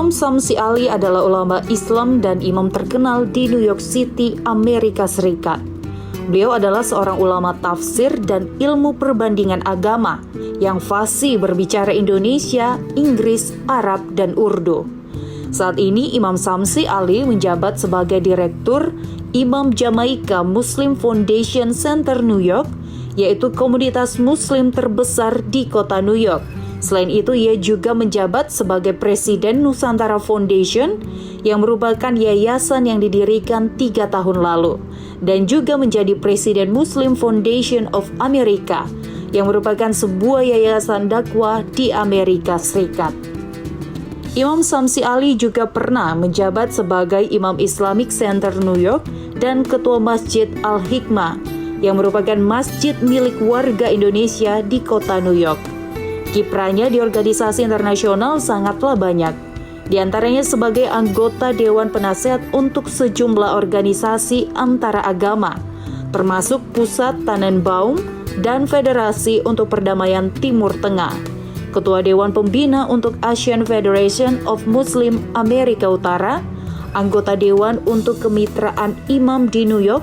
Imam Samsi Ali adalah ulama Islam dan imam terkenal di New York City, Amerika Serikat. Beliau adalah seorang ulama tafsir dan ilmu perbandingan agama yang fasih berbicara Indonesia, Inggris, Arab, dan Urdu. Saat ini Imam Samsi Ali menjabat sebagai Direktur Imam Jamaica Muslim Foundation Center New York, yaitu komunitas muslim terbesar di kota New York. Selain itu, ia juga menjabat sebagai Presiden Nusantara Foundation yang merupakan yayasan yang didirikan 3 tahun lalu, dan juga menjadi Presiden Muslim Foundation of America yang merupakan sebuah yayasan dakwah di Amerika Serikat. Imam Samsi Ali juga pernah menjabat sebagai Imam Islamic Center New York dan Ketua Masjid Al-Hikmah yang merupakan masjid milik warga Indonesia di kota New York. Kiprahnya di organisasi internasional sangatlah banyak, di antaranya sebagai anggota Dewan Penasehat untuk sejumlah organisasi antara agama, termasuk Pusat Tannenbaum dan Federasi untuk Perdamaian Timur Tengah, Ketua Dewan Pembina untuk Asian Federation of Muslim Amerika Utara, anggota Dewan untuk Kemitraan Imam di New York,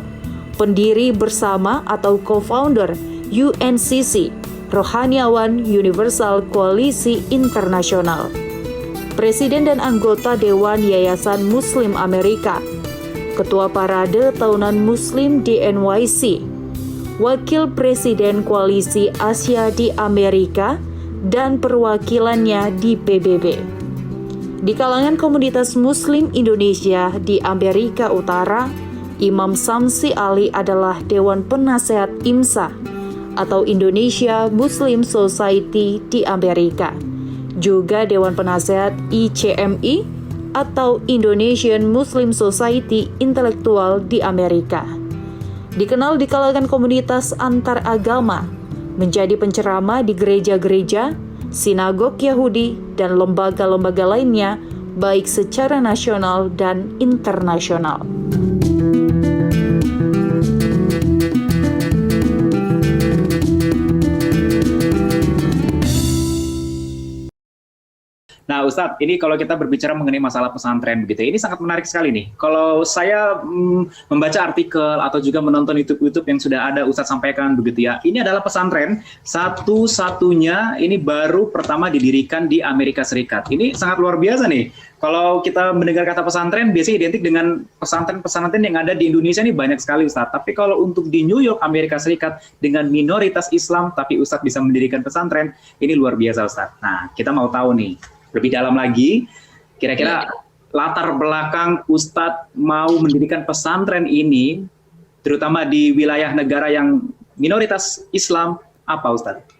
pendiri bersama atau co-founder UNCC, Rohaniawan Universal Koalisi Internasional, Presiden dan anggota Dewan Yayasan Muslim Amerika, Ketua Parade Tahunan Muslim di NYC, Wakil Presiden Koalisi Asia di Amerika, dan perwakilannya di PBB. Di kalangan komunitas Muslim Indonesia di Amerika Utara, Imam Samsi Ali adalah Dewan Penasehat IMSA atau Indonesia Muslim Society di Amerika, juga Dewan Penasehat ICMI atau Indonesian Muslim Society Intelektual di Amerika. Dikenal di kalangan komunitas antar agama, menjadi penceramah di gereja-gereja, sinagog Yahudi, dan lembaga-lembaga lainnya, baik secara nasional dan internasional. Nah Ustadz, ini kalau kita berbicara mengenai masalah pesantren begitu, ini sangat menarik sekali nih. Kalau saya membaca artikel atau juga menonton YouTube yang sudah ada Ustadz sampaikan begitu ya, ini adalah pesantren satu-satunya ini baru pertama didirikan di Amerika Serikat. Ini sangat luar biasa nih. Kalau kita mendengar kata pesantren, biasanya identik dengan pesantren-pesantren yang ada di Indonesia ini banyak sekali Ustadz. Tapi kalau untuk di New York, Amerika Serikat, dengan minoritas Islam, tapi Ustadz bisa mendirikan pesantren, ini luar biasa Ustadz. Nah, kita mau tahu nih, lebih dalam lagi, kira-kira latar belakang Ustadz mau mendirikan pesantren ini, terutama di wilayah negara yang minoritas Islam, apa Ustadz?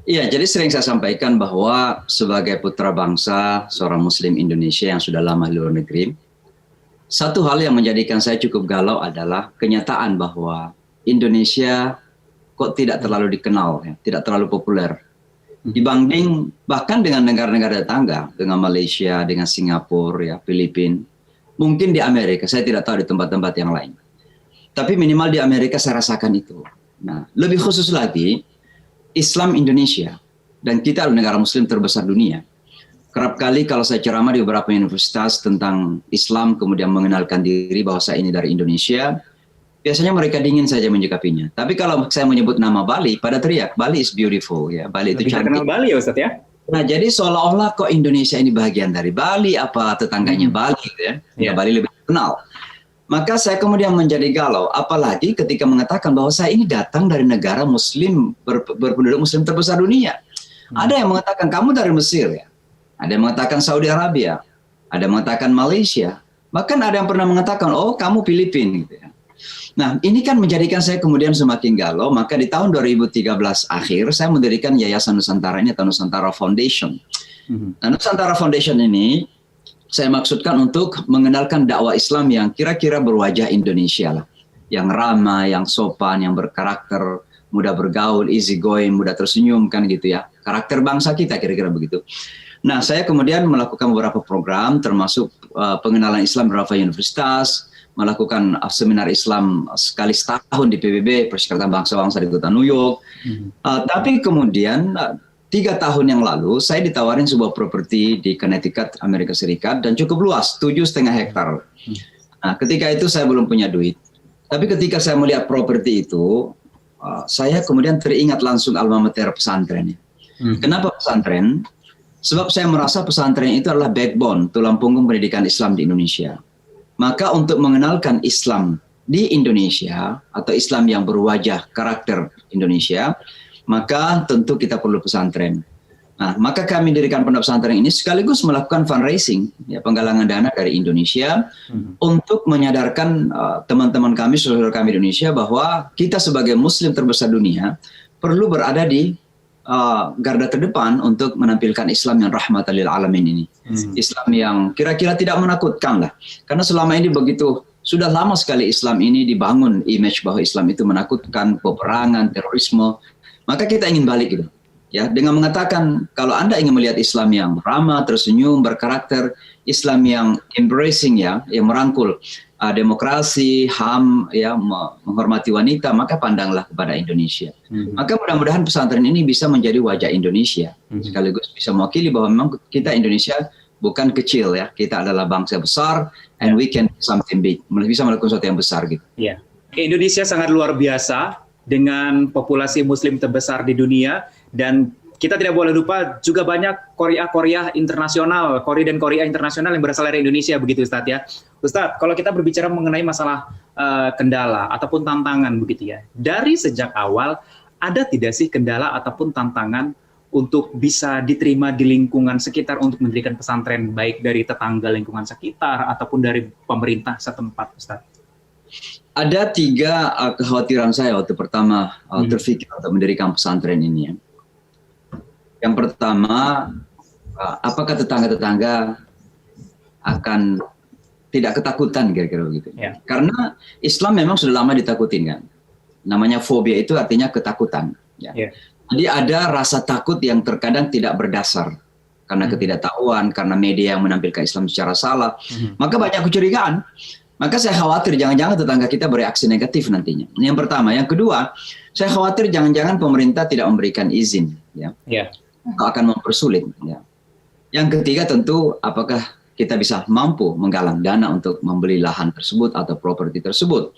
Iya, jadi sering saya sampaikan bahwa sebagai putra bangsa, seorang Muslim Indonesia yang sudah lama di luar negeri, satu hal yang menjadikan saya cukup galau adalah kenyataan bahwa Indonesia kok tidak terlalu dikenal, ya, tidak terlalu populer. Dibanding bahkan dengan negara-negara tetangga, dengan Malaysia, dengan Singapura, ya, Filipina, mungkin di Amerika, saya tidak tahu di tempat-tempat yang lain. Tapi minimal di Amerika saya rasakan itu. Nah, lebih khusus lagi, Islam Indonesia, dan kita adalah negara Muslim terbesar dunia. Kerap kali kalau saya ceramah di beberapa universitas tentang Islam, kemudian mengenalkan diri bahwa saya ini dari Indonesia, biasanya mereka dingin saja menyikapinya. Tapi kalau saya menyebut nama Bali, pada teriak, Bali is beautiful. Ya, Bali itu cantik. Terkenal Bali ya Ustadz ya? Nah, jadi seolah-olah kok Indonesia ini bagian dari Bali, apa tetangganya Bali, gitu ya. Ya, Bali lebih terkenal. Maka saya kemudian menjadi galau, apalagi ketika mengatakan bahwa saya ini datang dari negara Muslim, berpenduduk Muslim terbesar dunia. Ada yang mengatakan, kamu dari Mesir ya? Ada yang mengatakan Saudi Arabia, ada yang mengatakan Malaysia, bahkan ada yang pernah mengatakan, oh kamu Filipina, gitu ya. Nah, ini kan menjadikan saya kemudian semakin galau, maka di tahun 2013 akhir, saya mendirikan Yayasan Nusantara ini atau Nusantara Foundation. Nah, Nusantara Foundation ini, saya maksudkan untuk mengenalkan dakwah Islam yang kira-kira berwajah Indonesia lah. Yang ramah, yang sopan, yang berkarakter, mudah bergaul, easy going, mudah tersenyum, kan gitu ya. Karakter bangsa kita kira-kira begitu. Nah, saya kemudian melakukan beberapa program, termasuk pengenalan Islam di beberapa universitas, melakukan seminar Islam sekali setahun di PBB, Perserikatan Bangsa-Bangsa di Kota New York. Tapi kemudian 3 tahun yang lalu saya ditawarin sebuah properti di Connecticut, Amerika Serikat dan cukup luas, 7,5 hektar. Nah, ketika itu saya belum punya duit. Tapi ketika saya melihat properti itu, saya kemudian teringat langsung alma mater pesantren. Kenapa pesantren? Sebab saya merasa pesantren itu adalah backbone, tulang punggung pendidikan Islam di Indonesia. Maka untuk mengenalkan Islam di Indonesia atau Islam yang berwajah karakter Indonesia, maka tentu kita perlu pesantren. Nah, maka kami dirikan pondok pesantren ini sekaligus melakukan fundraising, ya, penggalangan dana dari Indonesia untuk menyadarkan teman-teman kami, saudara kami di Indonesia bahwa kita sebagai Muslim terbesar dunia perlu berada di garda terdepan untuk menampilkan Islam yang rahmatan lil alamin ini. Islam yang kira-kira tidak menakutkan lah. Karena selama ini begitu, sudah lama sekali Islam ini dibangun image bahwa Islam itu menakutkan, peperangan, terorisme. Maka kita ingin balik gitu. Ya, dengan mengatakan kalau Anda ingin melihat Islam yang ramah, tersenyum, berkarakter, Islam yang embracing ya, yang merangkul demokrasi, HAM, ya, menghormati wanita, maka pandanglah kepada Indonesia. Maka mudah-mudahan pesantren ini bisa menjadi wajah Indonesia, sekaligus bisa mewakili bahwa memang kita Indonesia bukan kecil ya, kita adalah bangsa besar, and we can do something big, bisa melakukan sesuatu yang besar gitu. Ya, Indonesia sangat luar biasa dengan populasi Muslim terbesar di dunia, dan kita tidak boleh lupa juga banyak Korea internasional, Korea dan Korea internasional yang berasal dari Indonesia, begitu Ustadz ya. Ustadz, kalau kita berbicara mengenai masalah kendala ataupun tantangan begitu ya, dari sejak awal ada tidak sih kendala ataupun tantangan untuk bisa diterima di lingkungan sekitar untuk mendirikan pesantren, baik dari tetangga lingkungan sekitar ataupun dari pemerintah setempat, Ustadz? Ada 3 kekhawatiran saya waktu pertama terfikir untuk mendirikan pesantren ini ya. Yang pertama, apakah tetangga-tetangga akan tidak ketakutan kira-kira begitu? Ya. Karena Islam memang sudah lama ditakutin kan. Namanya fobia itu artinya ketakutan. Ya. Ya. Jadi ada rasa takut yang terkadang tidak berdasar karena ketidaktahuan, karena media yang menampilkan Islam secara salah. Maka banyak kecurigaan. Maka saya khawatir jangan-jangan tetangga kita bereaksi negatif nantinya. Yang pertama, yang kedua, saya khawatir jangan-jangan pemerintah tidak memberikan izin, ya, akan mempersulit. Ya. Yang ketiga tentu, apakah kita bisa mampu menggalang dana untuk membeli lahan tersebut atau properti tersebut.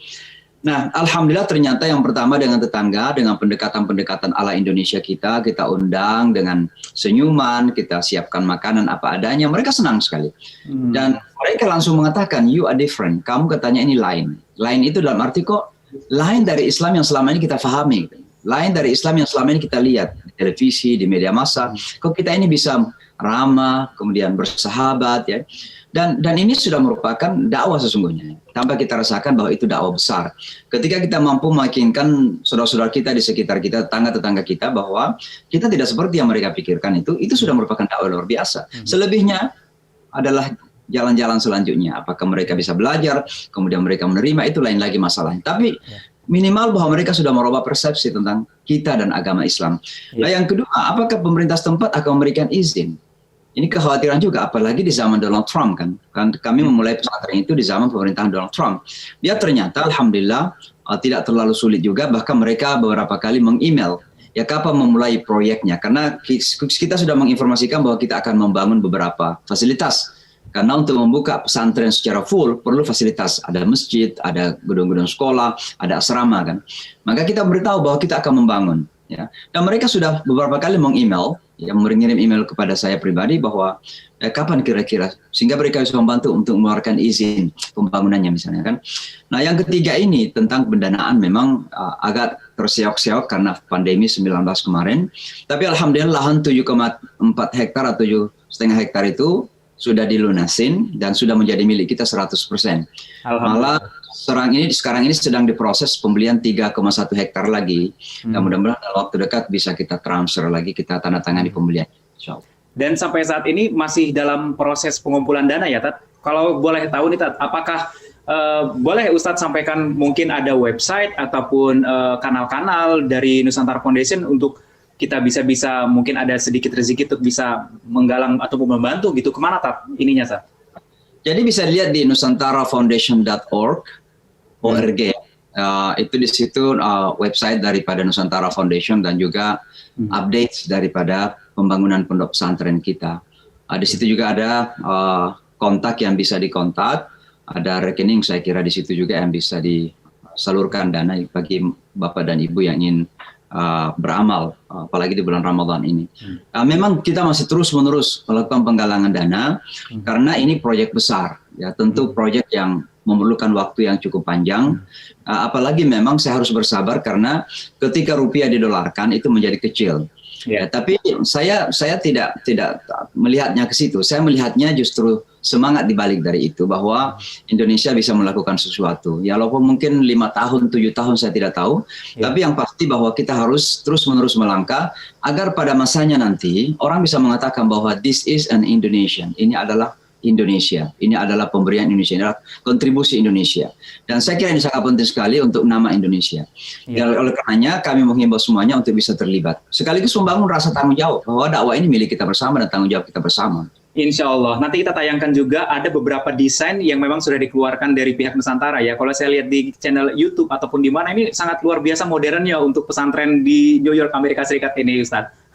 Nah, alhamdulillah ternyata yang pertama dengan tetangga, dengan pendekatan-pendekatan ala Indonesia kita undang dengan senyuman, kita siapkan makanan apa adanya, mereka senang sekali. Dan mereka langsung mengatakan, you are different, kamu katanya ini lain. Lain itu dalam arti kok, lain dari Islam yang selama ini kita fahami. Lain dari Islam yang selama ini kita lihat di televisi, di media massa. Kok kita ini bisa ramah, kemudian bersahabat ya. Dan ini sudah merupakan dakwah sesungguhnya. Tanpa kita rasakan bahwa itu dakwah besar. Ketika kita mampu meyakinkan saudara-saudara kita di sekitar kita, tetangga-tetangga kita bahwa kita tidak seperti yang mereka pikirkan itu sudah merupakan dakwah luar biasa. Selebihnya adalah jalan-jalan selanjutnya. Apakah mereka bisa belajar, kemudian mereka menerima, itu lain lagi masalahnya. Tapi minimal bahwa mereka sudah merubah persepsi tentang kita dan agama Islam. Nah, yang kedua, apakah pemerintah setempat akan memberikan izin? Ini kekhawatiran juga, apalagi di zaman Donald Trump kan kami memulai pesantren itu di zaman pemerintahan Donald Trump. Dia ternyata alhamdulillah tidak terlalu sulit juga, bahkan mereka beberapa kali meng-email ya kapan memulai proyeknya, karena kita sudah menginformasikan bahwa kita akan membangun beberapa fasilitas. Karena untuk membuka pesantren secara full perlu fasilitas, ada masjid, ada gedung-gedung sekolah, ada asrama kan. Maka kita beritahu bahwa kita akan membangun. Ya. Dan mereka sudah beberapa kali meng-email, yang mengirim email kepada saya pribadi bahwa kapan kira-kira, sehingga mereka bisa membantu untuk mengeluarkan izin pembangunannya misalnya kan. Nah yang ketiga ini tentang pendanaan memang agak terseok-seok karena pandemi 19 kemarin. Tapi alhamdulillah lahan 7,4 hektar atau 7,5 hektar itu sudah dilunasin dan sudah menjadi milik kita 100%. Malah sekarang ini sedang diproses pembelian 3,1 hektar lagi. Dan mudah-mudahan dalam waktu dekat bisa kita transfer lagi, kita tanda tangani pembelian. Dan sampai saat ini masih dalam proses pengumpulan dana ya, Tat? Kalau boleh tahu nih, Tat, apakah boleh Ustadz sampaikan mungkin ada website ataupun kanal-kanal dari Nusantara Foundation untuk kita bisa mungkin ada sedikit rezeki untuk bisa menggalang ataupun membantu gitu, kemana Tat ininya, Tat? Jadi bisa dilihat di nusantarafoundation.org. Itu di situ website daripada Nusantara Foundation dan juga updates daripada pembangunan pondok pesantren kita. Di situ juga ada kontak yang bisa dikontak, ada rekening saya kira di situ juga yang bisa disalurkan dana bagi Bapak dan Ibu yang ingin beramal, apalagi di bulan Ramadan ini. Memang kita masih terus-menerus melakukan penggalangan dana karena ini proyek besar, ya tentu proyek yang memerlukan waktu yang cukup panjang. Apalagi memang saya harus bersabar karena ketika rupiah didolarkan itu menjadi kecil. Ya, tapi saya tidak melihatnya ke situ. Saya melihatnya justru semangat dibalik dari itu bahwa Indonesia bisa melakukan sesuatu. Ya walaupun mungkin 5 tahun, 7 tahun saya tidak tahu. Tapi yang pasti bahwa kita harus terus-menerus melangkah agar pada masanya nanti orang bisa mengatakan bahwa this is an Indonesian. Ini adalah Indonesia. Ini adalah pemberian Indonesia, ini adalah kontribusi Indonesia. Dan saya kira ini sangat penting sekali untuk nama Indonesia. Dan oleh karenanya kami menghimbau semuanya untuk bisa terlibat. Sekaligus membangun rasa tanggung jawab bahwa dakwah ini milik kita bersama dan tanggung jawab kita bersama. Insya Allah. Nanti kita tayangkan juga ada beberapa desain yang memang sudah dikeluarkan dari pihak Nusantara ya. Kalau saya lihat di channel YouTube ataupun di mana, ini sangat luar biasa modernnya untuk pesantren di New York, Amerika Serikat ini, Ustadz.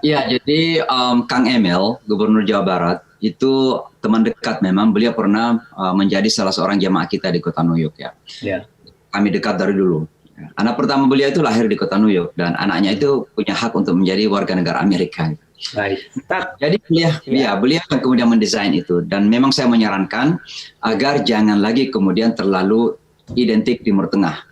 Ya, jadi Kang Emil, Gubernur Jawa Barat, itu teman dekat memang. Beliau pernah menjadi salah seorang jamaah kita di kota New York ya. Kami dekat dari dulu. Anak pertama beliau itu lahir di kota New York dan anaknya itu punya hak untuk menjadi warga negara Amerika. Baik. Jadi beliau yang kemudian mendesain itu dan memang saya menyarankan agar jangan lagi kemudian terlalu identik Timur Tengah.